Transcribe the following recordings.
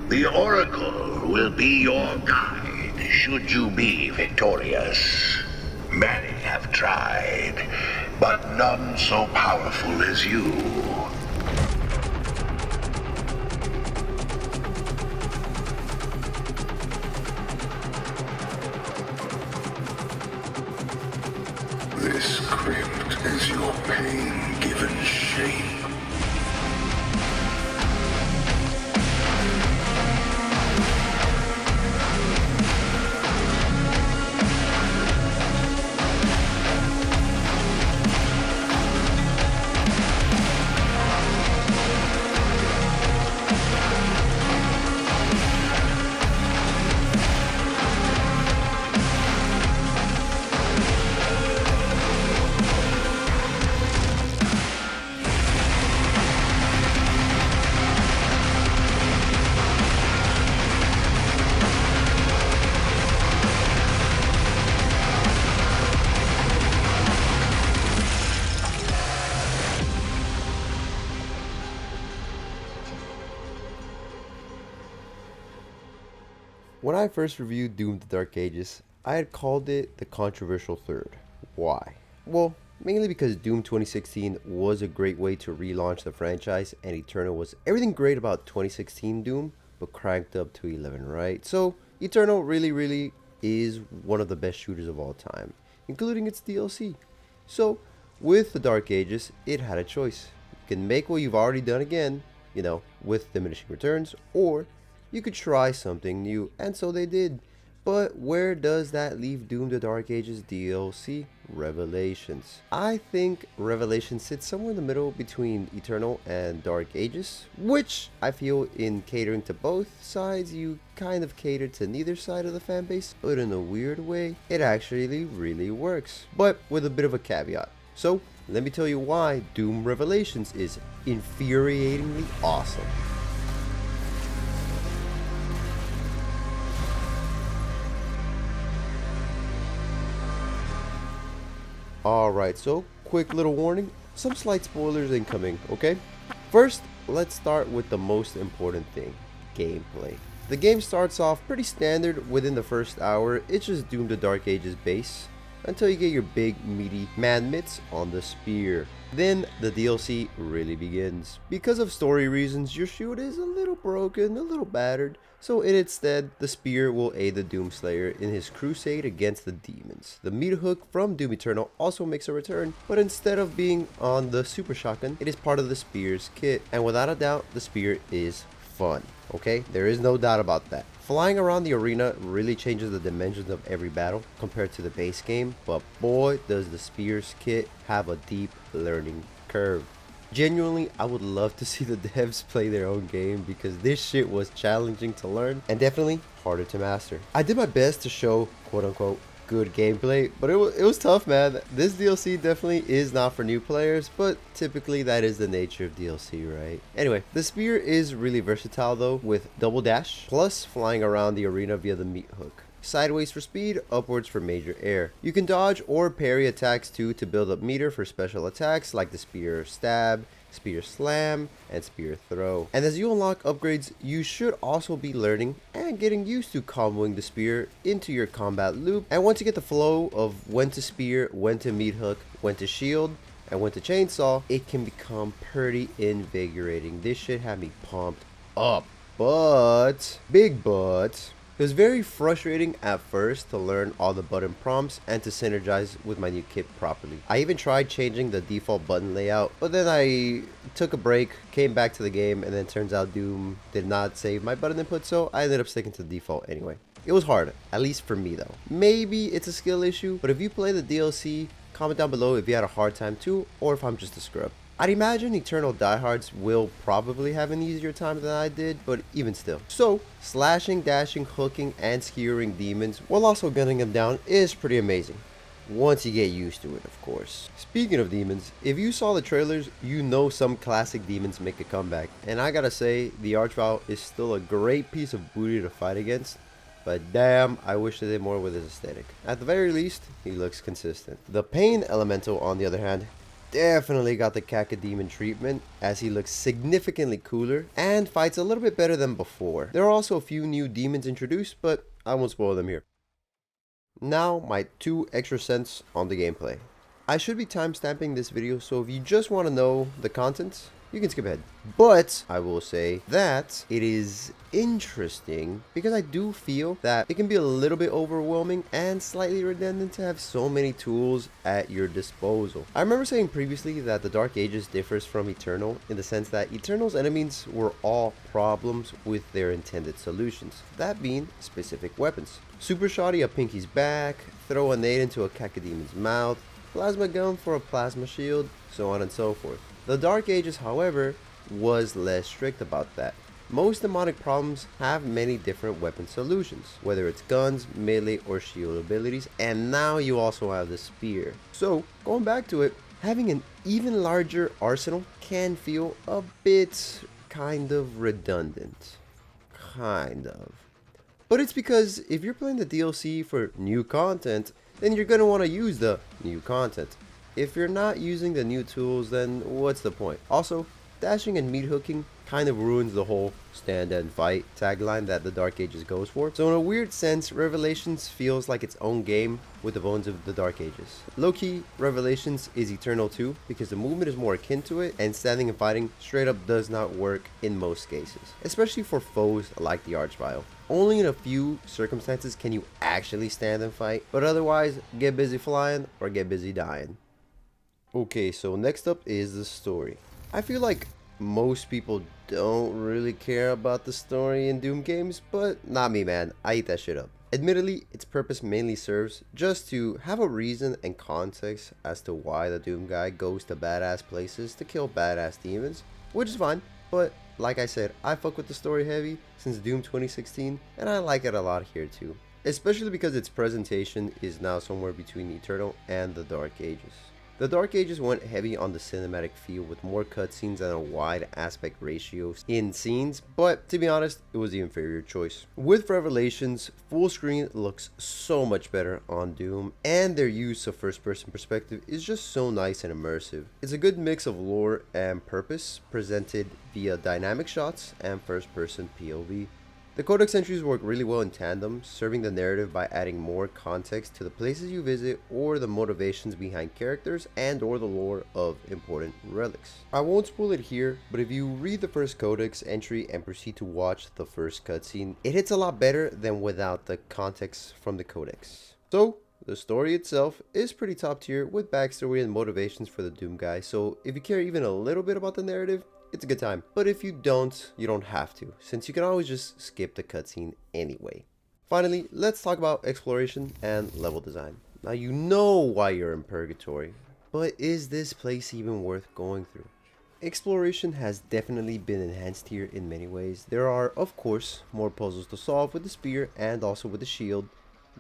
The Oracle will be your guide should you be victorious. Many have tried, but none so powerful as you. This crypt is your pain given shape. When I first reviewed Doom: The Dark Ages, I had called it the controversial third. Why? Well, mainly because Doom 2016 was a great way to relaunch the franchise, and Eternal was everything great about 2016 Doom, but cranked up to 11, right? So, Eternal really is one of the best shooters of all time, including its DLC. So, with the Dark Ages, it had a choice. You can make what you've already done again, with diminishing returns, or you could try something new, and so they did. But where does that leave Doom: The Dark Ages DLC? Revelations. I think Revelations sits somewhere in the middle between Eternal and Dark Ages, which I feel in catering to both sides, you kind of cater to neither side of the fan base, but in a weird way, it actually really works. But with a bit of a caveat. So, let me tell you why Doom Revelations is infuriatingly awesome. Alright, so quick little warning, some slight spoilers incoming, okay? First, let's start with the most important thing, gameplay. The game starts off pretty standard within the first hour. It's just Doom: The Dark Ages base, until you get your big meaty man mitts on the spear. Then the DLC really begins. Because of story reasons, your shield is a little broken, a little battered, so instead, the spear will aid the Doomslayer in his crusade against the demons. The meat hook from Doom Eternal also makes a return, but instead of being on the super shotgun, it is part of the spear's kit, and without a doubt, the spear is fun. Okay, there is no doubt about that. Flying around the arena really changes the dimensions of every battle compared to the base game, but boy does the spear's kit have a deep learning curve. Genuinely, I would love to see the devs play their own game because this shit was challenging to learn and definitely harder to master. I did my best to show quote unquote good gameplay, but it was tough, man. This DLC definitely is not for new players, but typically that is the nature of DLC, right? Anyway, the spear is really versatile though, with double dash plus flying around the arena via the meat hook. Sideways for speed, upwards for major air. You can dodge or parry attacks too to build up meter for special attacks like the spear stab, spear slam, and spear throw. And as you unlock upgrades, you should also be learning and getting used to comboing the spear into your combat loop. And once you get the flow of when to spear, when to meat hook, when to shield, and when to chainsaw, it can become pretty invigorating. This shit had me pumped up. But, big but, it was very frustrating at first to learn all the button prompts and to synergize with my new kit properly. I even tried changing the default button layout, but then I took a break, came back to the game, and then turns out Doom did not save my button input, so I ended up sticking to the default anyway. It was hard, at least for me though. Maybe it's a skill issue, but if you play the DLC, comment down below if you had a hard time too, or if I'm just a scrub. I'd imagine Eternal diehards will probably have an easier time than I did, but even still. So, slashing, dashing, hooking, and skewering demons while also gunning them down is pretty amazing. Once you get used to it, of course. Speaking of demons, if you saw the trailers, you know some classic demons make a comeback. And I gotta say, the Archvile is still a great piece of booty to fight against. But damn, I wish they did more with his aesthetic. At the very least, he looks consistent. The Pain Elemental, on the other hand, definitely got the Cacodemon treatment, as he looks significantly cooler and fights a little bit better than before. There are also a few new demons introduced, but I won't spoil them here. Now, my 2 extra cents on the gameplay. I should be timestamping this video, so if you just want to know the content, you can skip ahead. But I will say that it is interesting because I do feel that it can be a little bit overwhelming and slightly redundant to have so many tools at your disposal. I remember saying previously that the Dark Ages differs from Eternal in the sense that Eternal's enemies were all problems with their intended solutions, that being specific weapons. Super Shoddy a Pinky's back, throw a nade into a Cacodemon's mouth, plasma gun for a plasma shield, so on and so forth. The Dark Ages, however, was less strict about that. Most demonic problems have many different weapon solutions, whether it's guns, melee, or shield abilities, and now you also have the spear. So, going back to it, having an even larger arsenal can feel a bit kind of redundant. Kind of. But it's because if you're playing the DLC for new content, then you're going to want to use the new content. If you're not using the new tools, then what's the point? Also, dashing and meat hooking kind of ruins the whole stand and fight tagline that the Dark Ages goes for. So in a weird sense, Revelations feels like its own game with the bones of the Dark Ages. Low-key, Revelations is Eternal too, because the movement is more akin to it, and standing and fighting straight up does not work in most cases, especially for foes like the Archvile. Only in a few circumstances can you actually stand and fight, but otherwise, get busy flying or get busy dying. Okay, so next up is the story. I feel like most people don't really care about the story in Doom games, but not me, man. I eat that shit up. Admittedly, its purpose mainly serves just to have a reason and context as to why the Doom guy goes to badass places to kill badass demons, which is fine, but like I said, I fuck with the story heavy since Doom 2016, and I like it a lot here too. Especially because its presentation is now somewhere between Eternal and the Dark Ages. The Dark Ages went heavy on the cinematic feel with more cutscenes and a wide aspect ratio in scenes, but to be honest, it was the inferior choice. With Revelations, full screen looks so much better on Doom, and their use of first person perspective is just so nice and immersive. It's a good mix of lore and purpose presented via dynamic shots and first person POV. The codex entries work really well in tandem, serving the narrative by adding more context to the places you visit or the motivations behind characters and or the lore of important relics. I won't spoil it here, but if you read the first codex entry and proceed to watch the first cutscene, it hits a lot better than without the context from the codex. So, the story itself is pretty top tier with backstory and motivations for the Doom guy, so if you care even a little bit about the narrative, it's a good time. But if you don't, you don't have to, since you can always just skip the cutscene anyway. Finally, let's talk about exploration and level design. Now you know why you're in Purgatory, but is this place even worth going through? Exploration has definitely been enhanced here in many ways. There are, of course, more puzzles to solve with the spear and also with the shield.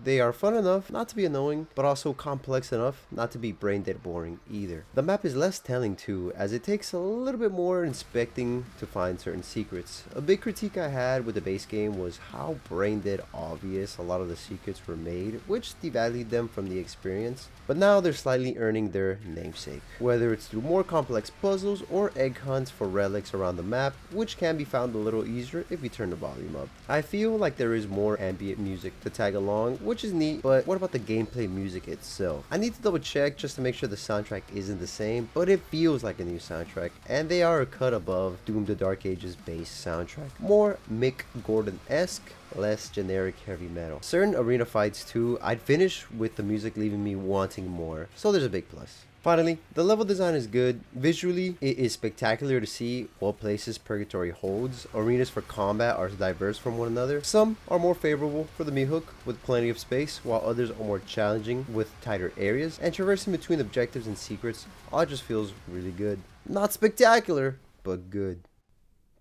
They are fun enough not to be annoying, but also complex enough not to be brain dead boring either. The map is less telling too, as it takes a little bit more inspecting to find certain secrets. A big critique I had with the base game was how brain dead obvious a lot of the secrets were made, which devalued them from the experience. But now they're slightly earning their namesake, whether it's through more complex puzzles or egg hunts for relics around the map, which can be found a little easier if you turn the volume up. I feel like there is more ambient music to tag along, which is neat, but what about the gameplay music itself? I need to double check just to make sure the soundtrack isn't the same, but it feels like a new soundtrack, and they are a cut above Doom the Dark Ages base soundtrack. More Mick Gordon-esque, less generic heavy metal. Certain arena fights too, I'd finish with the music leaving me wanting more, so there's a big plus. Finally, the level design is good. Visually, it is spectacular to see what places Purgatory holds. Arenas for combat are diverse from one another. Some are more favorable for the meat hook with plenty of space, while others are more challenging with tighter areas, and traversing between objectives and secrets all just feels really good. Not spectacular, but good.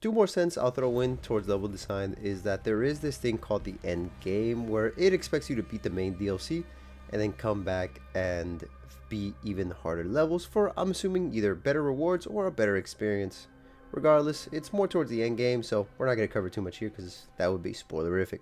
2 more cents I'll throw in towards level design is that there is this thing called the end game, where it expects you to beat the main DLC and then come back and be even harder levels for, I'm assuming, either better rewards or a better experience. Regardless, it's more towards the end game, so we're not going to cover too much here because that would be spoilerific.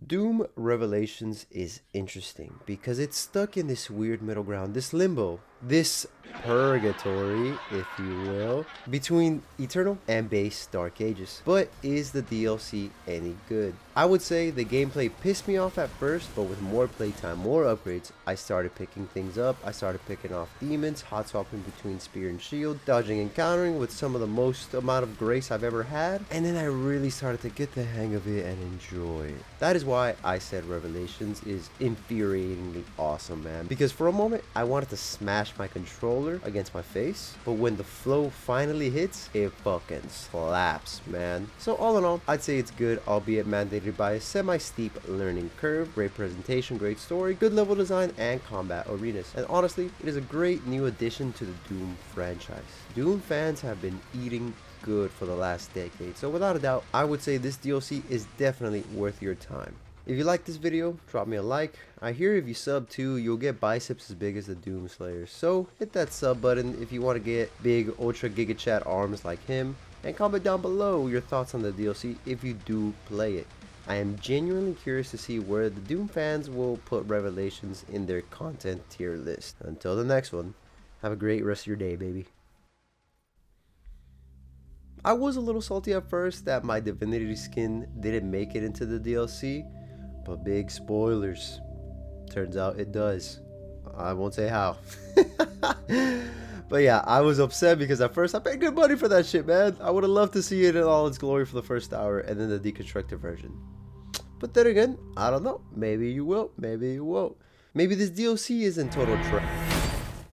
Doom Revelations is interesting because it's stuck in this weird middle ground, this limbo this purgatory, if you will, between Eternal and base Dark Ages. But is the DLC any good? I would say the gameplay pissed me off at first, but with more playtime, more upgrades, I started picking things up. I started picking off demons, hot swapping between spear and shield, dodging and countering with some of the most amount of grace I've ever had, and then I really started to get the hang of it and enjoy it. That is why I said Revelations is infuriatingly awesome, man, because for a moment I wanted to smash my controller against my face, but when the flow finally hits, it fucking slaps, man. So all in all, I'd say it's good, albeit mandated by a semi-steep learning curve. Great presentation, great story, good level design, and combat arenas. And honestly, it is a great new addition to the Doom franchise. Doom fans have been eating good for the last decade, so without a doubt, I would say this DLC is definitely worth your time. If you like this video, drop me a like. I hear if you sub too, you'll get biceps as big as the Doom Slayers. So hit that sub button if you want to get big ultra giga chat arms like him. And comment down below your thoughts on the DLC if you do play it. I am genuinely curious to see where the Doom fans will put Revelations in their content tier list. Until the next one, have a great rest of your day, baby. I was a little salty at first that my Divinity skin didn't make it into the DLC, but big spoilers. Turns out it does. I won't say how. But yeah, I was upset because at first I paid good money for that shit, man. I would have loved to see it in all its glory for the first hour and then the deconstructed version. But then again, I don't know. Maybe you will, maybe you won't. Maybe this DLC isn't total trash.